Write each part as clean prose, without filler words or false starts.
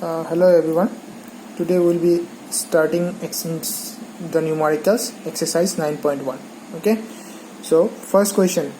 Hello everyone. Today we'll be starting the numericals exercise 9.1. Okay. So first question: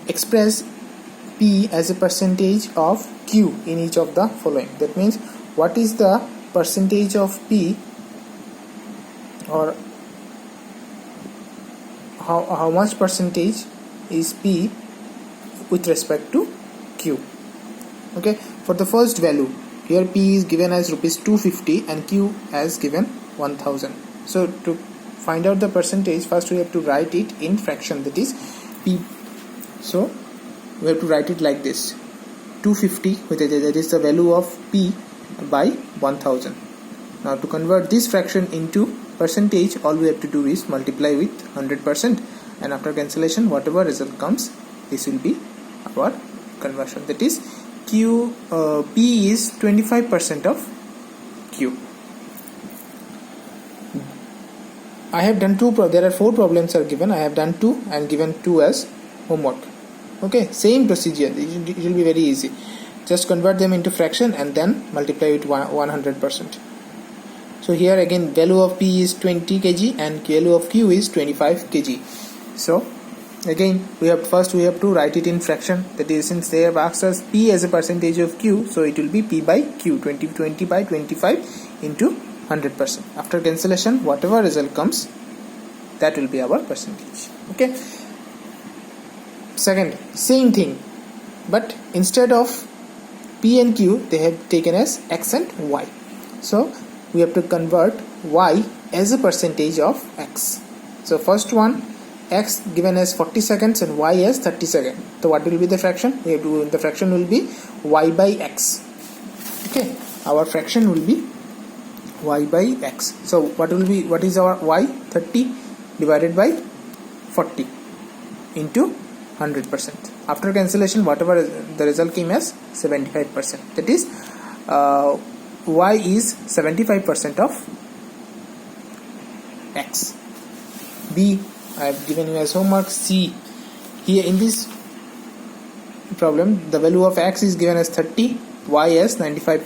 express P as a percentage of Q in each of the following. That means what is the percentage of P, or how much percentage is P with respect to Q. Okay. For the first value, here P is given as rupees 250 and Q as given 1000. So to find out the percentage, first we have to write it in fraction, that is P. So we have to write it like this: 250, that is the value of P, by 1000. Now to convert this fraction into percentage, all we have to do is multiply with 100%, and after cancellation whatever result comes, this will be our conversion. That is P is 25% of Q. I have done there are 4 problems are given. I have done 2 and given 2 as homework. Okay, same procedure. It will be very easy. Just convert them into fraction and then multiply with 100%. So here again, value of P is 20 kg and value of Q is 25 kg. So again we have to write it in fraction. That is, since they have asked us P as a percentage of Q, so it will be P by Q, 20 by 25 into 100%. After cancellation whatever result comes, that will be our percentage. Okay. Second, same thing, but instead of P and Q they have taken as X and Y. So we have to convert Y as a percentage of X. So first one, X given as 40 seconds and Y as 30 seconds. So what will be the fraction? The fraction will be Y by X. Okay, our fraction will be Y by X. So what is our Y? 30 divided by 40 into 100%. After cancellation whatever the result came as 75%. That is Y is 75% of X. B, I have given you as homework. C, here in this problem the value of X is given as 30, Y as 95.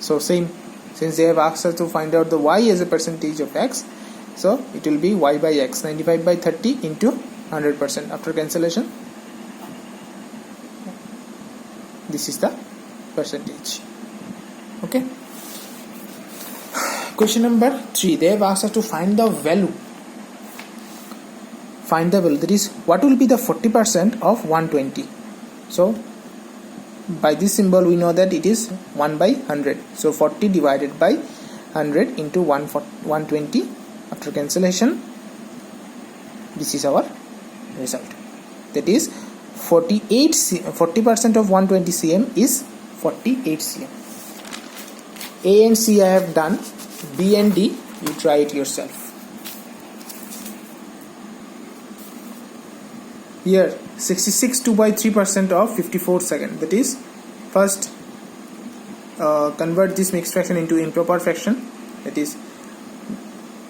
So same, since they have asked us to find out the Y as a percentage of X, so it will be Y by X, 95 by 30 into 100%. After cancellation this is the percentage. Okay. Question number 3, they have asked us to find the value. That is, what will be the 40% of 120. So by this symbol we know that it is 1 by 100. So 40 divided by 100 into 120. After cancellation this is our result. That is 40% of 120 cm is 48 cm. A and C I have done. B and D you try it yourself. Here 66 2 by 3% of 54 seconds. That is, first convert this mixed fraction into improper fraction. That is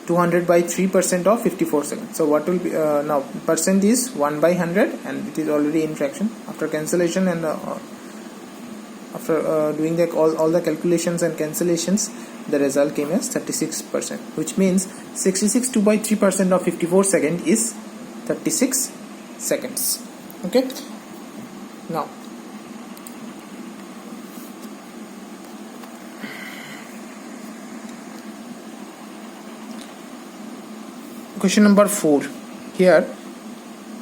200 by 3% of 54 seconds. So what will be now percent is 1 by 100 and it is already in fraction. After cancellation and after doing all the calculations and cancellations, the result came as 36%, which means 66 2 by 3% of 54 seconds is 36 seconds. Okay. Now question number 4, here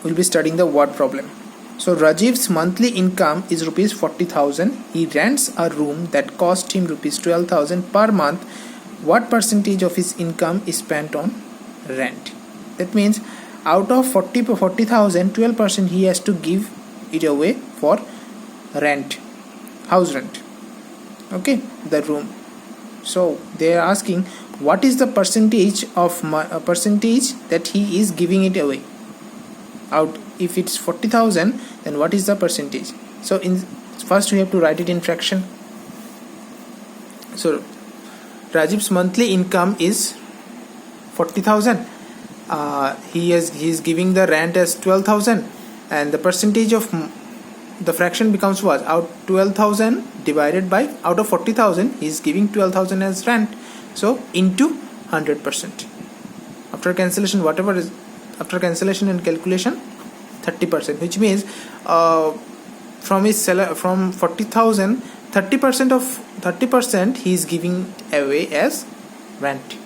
we'll be studying the word problem. So Rajiv's monthly income is rupees 40,000. He rents a room that cost him rupees 12,000 per month. What percentage of his income is spent on rent? That means out of 40,000, 12% he has to give it away for rent, house rent. Okay, the room. So they are asking what is the percentage of percentage that he is giving it away out. If it's 40,000, then what is the percentage? So first we have to write it in fraction. So Rajiv's monthly income is 40,000. He is giving the rent as 12,000, and the percentage of the fraction becomes what? Out 12,000 divided by, out of 40,000 he is giving 12,000 as rent, so into 100%. After cancellation, whatever is after cancellation and calculation, 30%, which means from his from 40,000, 30% he is giving away as rent.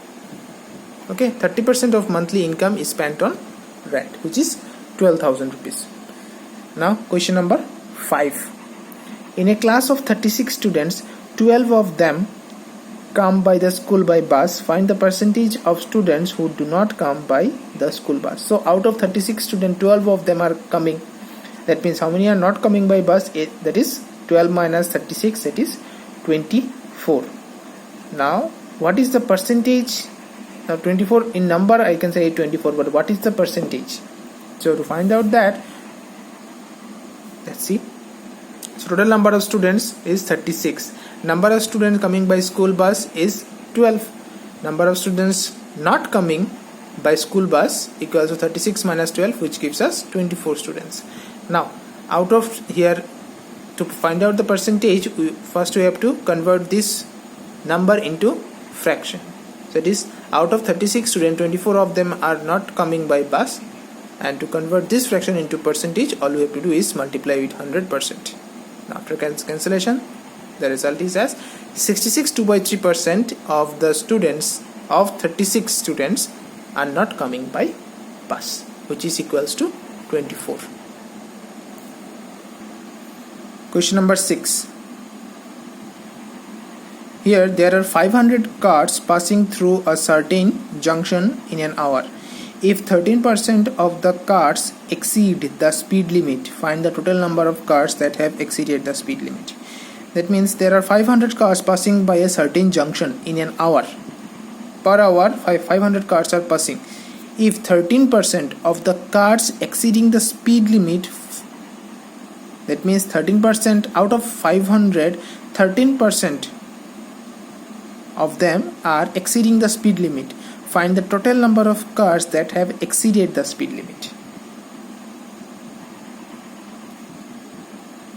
Okay, 30% of monthly income is spent on rent, which is 12,000 rupees. Now question number 5. In a class of 36 students, 12 of them come by the school by bus. Find the percentage of students who do not come by the school bus. So out of 36 students, 12 of them are coming. That means how many are not coming by bus? That is 12 minus 36, that is 24. Now what is the percentage? Now 24 in number I can say 24, but what is the percentage? So to find out that, let's see. So total number of students is 36. Number of students coming by school bus is 12. Number of students not coming by school bus equals to 36 minus 12, which gives us 24 students. Now out of here, to find out the percentage, first we have to convert this number into fraction. So it is out of 36 students, 24 of them are not coming by bus, and to convert this fraction into percentage, all we have to do is multiply with 100%. After cancellation, the result is as 66.2% of the students of 36 students are not coming by bus, which is equals to 24. Question number 6. Here there are 500 cars passing through a certain junction in an hour. If 13% of the cars exceed the speed limit, find the total number of cars that have exceeded the speed limit. That means there are 500 cars passing by a certain junction in an hour. Per hour, 500 cars are passing. If 13% of the cars exceeding the speed limit, that means 13% out of 500, 13% of them are exceeding the speed limit. Find the total number of cars that have exceeded the speed limit.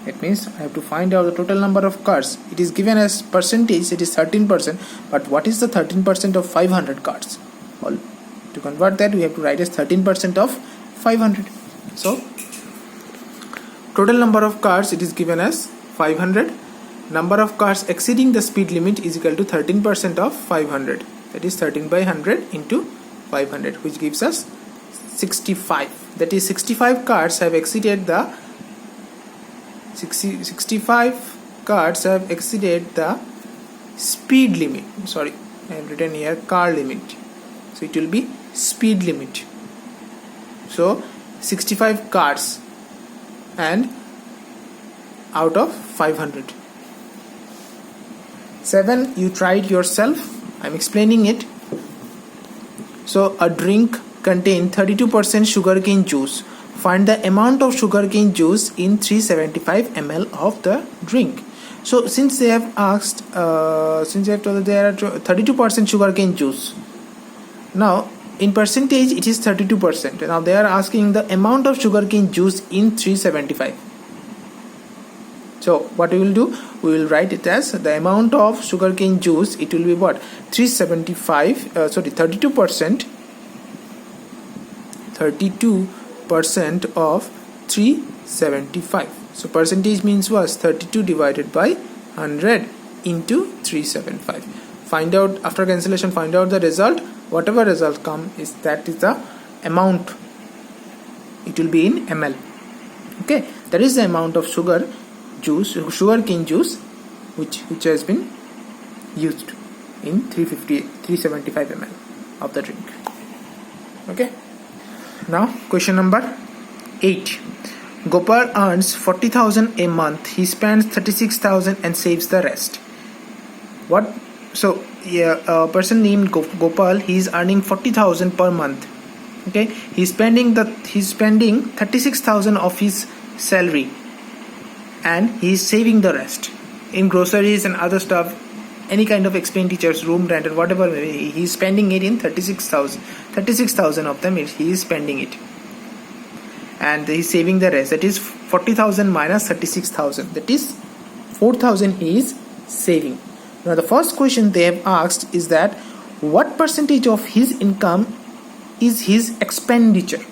That means I have to find out the total number of cars. It is given as percentage, it is 13%, but what is the 13% of 500 cars? Well, to convert that, we have to write as 13% of 500. So total number of cars, it is given as 500. Number of cars exceeding the speed limit is equal to 13% of 500. That is 13 by 100 into 500, which gives us 65. That is 65 cars have exceeded the 65 cars have exceeded the speed limit. Sorry, I have written here car limit. So it will be speed limit. So 65 cars and out of 500. 7. You tried yourself. I'm explaining it. So a drink contains 32% sugarcane juice. Find the amount of sugarcane juice in 375 ml of the drink. So since they have asked, since they have told there are 32% sugarcane juice. Now in percentage it is 32%. Now they are asking the amount of sugarcane juice in 375. So what we will do, we will write it as the amount of sugarcane juice. It will be what? 32% of 375. So percentage means was 32 divided by 100 into 375. Find out, after cancellation, find out the result. Whatever result come is, that is the amount. It will be in ml. Okay, that is the amount of sugarcane juice which has been used in 375 ml of the drink. Okay. Now question number 8. Gopal earns 40,000 a month. He spends 36,000 and saves the rest. What? So a person named Gopal, he is earning 40,000 per month. Okay, he's spending 36,000 of his salary, and he is saving the rest in groceries and other stuff, any kind of expenditures, room rent and whatever. He is spending it in 36,000 of them he is spending it, and he is saving the rest. That is 40,000 minus 36,000, that is 4,000 he is saving. Now the first question they have asked is that what percentage of his income is his expenditure.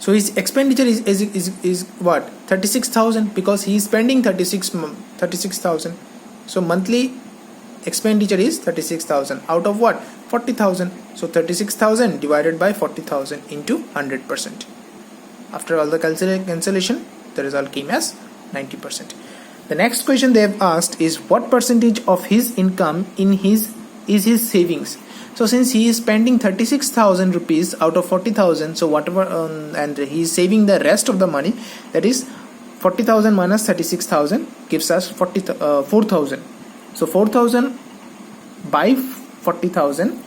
So his expenditure is what? 36,000, because he is spending 36,000. So monthly expenditure is 36,000 out of what? 40,000. So 36,000 divided by 40,000 into 100%. After all the cancellation, the result came as 90%. The next question they have asked is what percentage of his income is his savings. So since he is spending 36,000 rupees out of 40,000, so whatever and he is saving the rest of the money, that is 40,000 minus 36,000 gives us 4,000. So 4,000 by 40,000.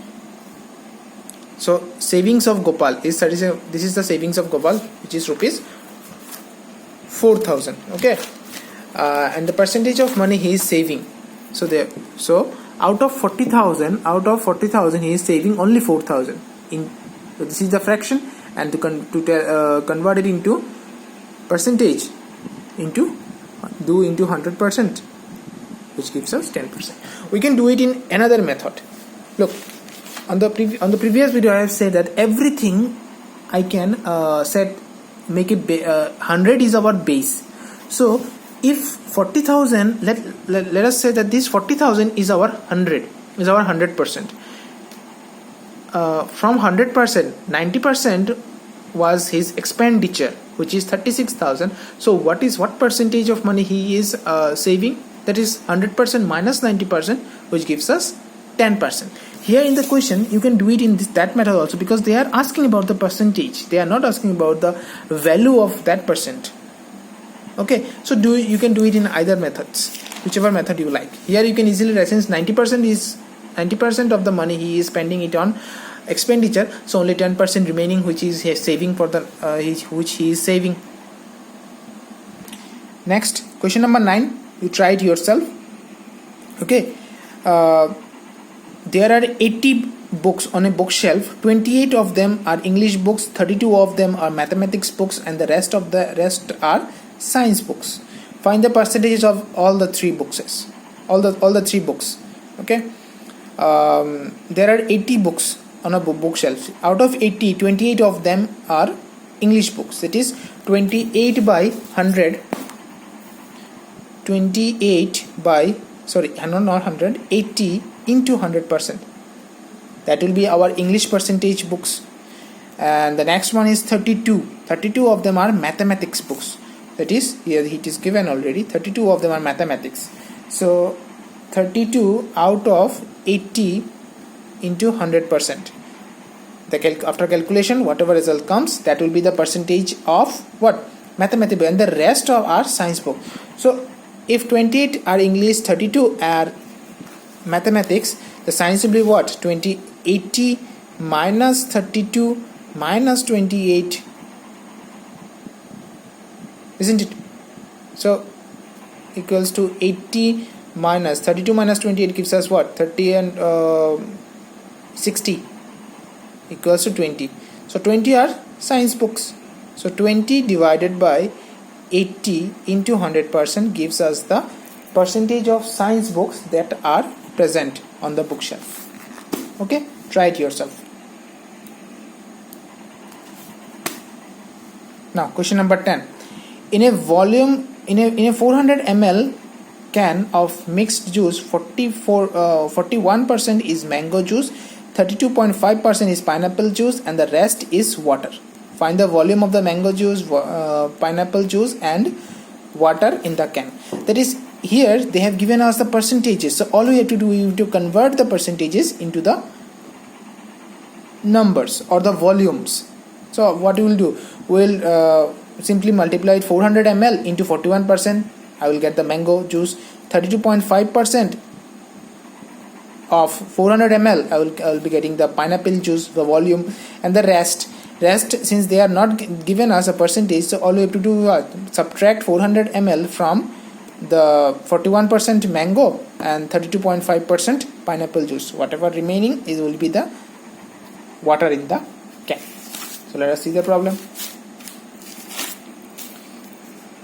So savings of Gopal is 37. This is the savings of Gopal, which is rupees 4,000. Okay, and the percentage of money he is saving. So out of 40,000, he is saving only 4,000. So this is the fraction, and to convert it into percentage, into 100%, which gives us 10%. We can do it in another method. Look, on the previous video I have said that everything I can make it 100 is our base. So if 40,000, let us say that this 40,000 is our 100%. From 100%, 90% was his expenditure, which is 36,000. So what percentage of money he is saving? That is 100% minus 90%, which gives us 10%. Here in the question you can do it in that method also, because they are asking about the percentage. They are not asking about the value of that percent. Okay, so you can do it in either methods, whichever method you like. Here you can easily write, since 90% of the money he is spending it on expenditure, so only 10% remaining, which is he is saving for the which he is saving. Next, question number 9. You try it yourself. Okay, there are 80 books on a bookshelf. 28 of them are English books, 32 of them are mathematics books, and the rest are science books. Find the percentage of all the three books. Okay, there are 80 books on a bookshelf. Out of 80, 28 of them are English books. It is 28 by 100. 80 into 100%. That will be our English percentage books. And the next one is 32. 32 of them are mathematics books. That is, here it is given already, 32 of them are mathematics. So 32 out of 80 into 100%. After calculation, whatever result comes, that will be the percentage of what? Mathematics, and the rest of our science book. So if 28 are English, 32 are mathematics, the science will be what? 80 minus 32 minus 28, isn't it? So equals to 80 minus 32 minus 28 gives us what? 30 and 60 equals to 20. So 20 are science books. So 20 divided by 80 into 100% gives us the percentage of science books that are present on the bookshelf. Okay, try it yourself. Now question number 10. In a 400 ml can of mixed juice, 41% is mango juice, 32.5% is pineapple juice, and the rest is water. Find the volume of the mango juice, pineapple juice, and water in the can. That is, here they have given us the percentages. So all we have to do is to convert the percentages into the numbers or the volumes. So what we will do? We will simply multiply 400 ml into 41%. I will get the mango juice. 32.5% of 400 ml I will be getting the pineapple juice, the volume, and the rest since they are not given us a percentage, so all we have to do is subtract 400 ml from the 41% mango and 32.5% pineapple juice. Whatever remaining will be the water in the can. So let us see the problem.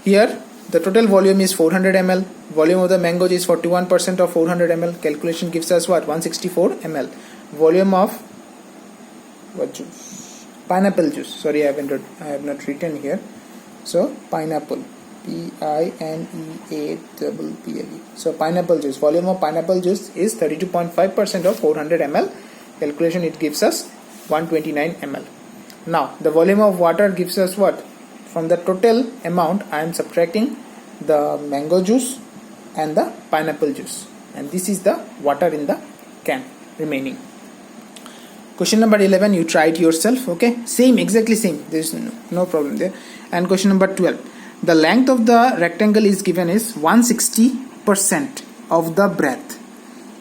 Here the total volume is 400 ml. Volume of the mango juice is 41% of 400 ml. Calculation gives us what? 164 ml. Volume of what juice? Pineapple juice. Sorry, I have not written here. So pineapple, Pineapple. So pineapple juice. Volume of pineapple juice is 32.5% of 400 ml. Calculation, it gives us 129 ml. Now the volume of water gives us what? From the total amount I am subtracting the mango juice and the pineapple juice, and this is the water in the can remaining. Question number 11, you try it yourself. Okay, same, exactly same, there is no problem there. And question number 12, the length of the rectangle is given is 160% of the breadth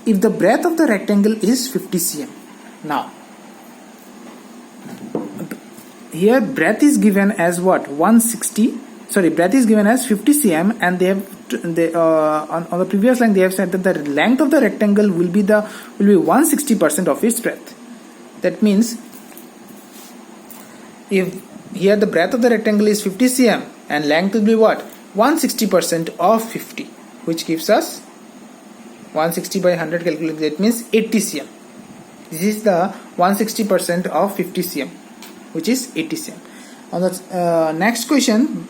if the breadth of the rectangle is 50 cm. Now here breadth is given as what? Breadth is given as 50 cm, and on the previous line they have said that the length of the rectangle will be 160% of its breadth. That means if here the breadth of the rectangle is 50 cm and length will be what? 160% of 50, which gives us 160 by 100 calculated, that means 80 cm. This is the 160% of 50 cm, which is 80 cm. On the next question,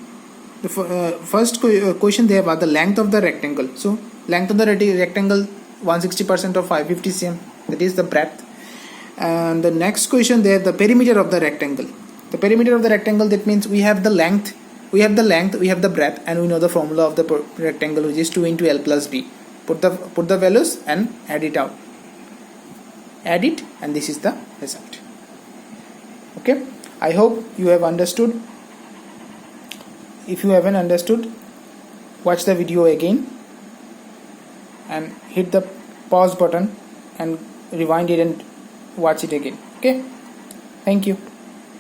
the first question they have about the length of the rectangle. So length of the rectangle 160% of 550 cm, that is the breadth. And the next question they have the perimeter of the rectangle. The perimeter of the rectangle, that means we have the length, we have the breadth, and we know the formula of the rectangle, which is 2 into L plus B. Put the values and add it, and this is the result. Okay, I hope you have understood. If you haven't understood, watch the video again and hit the pause button and rewind it and watch it again. Okay, thank you.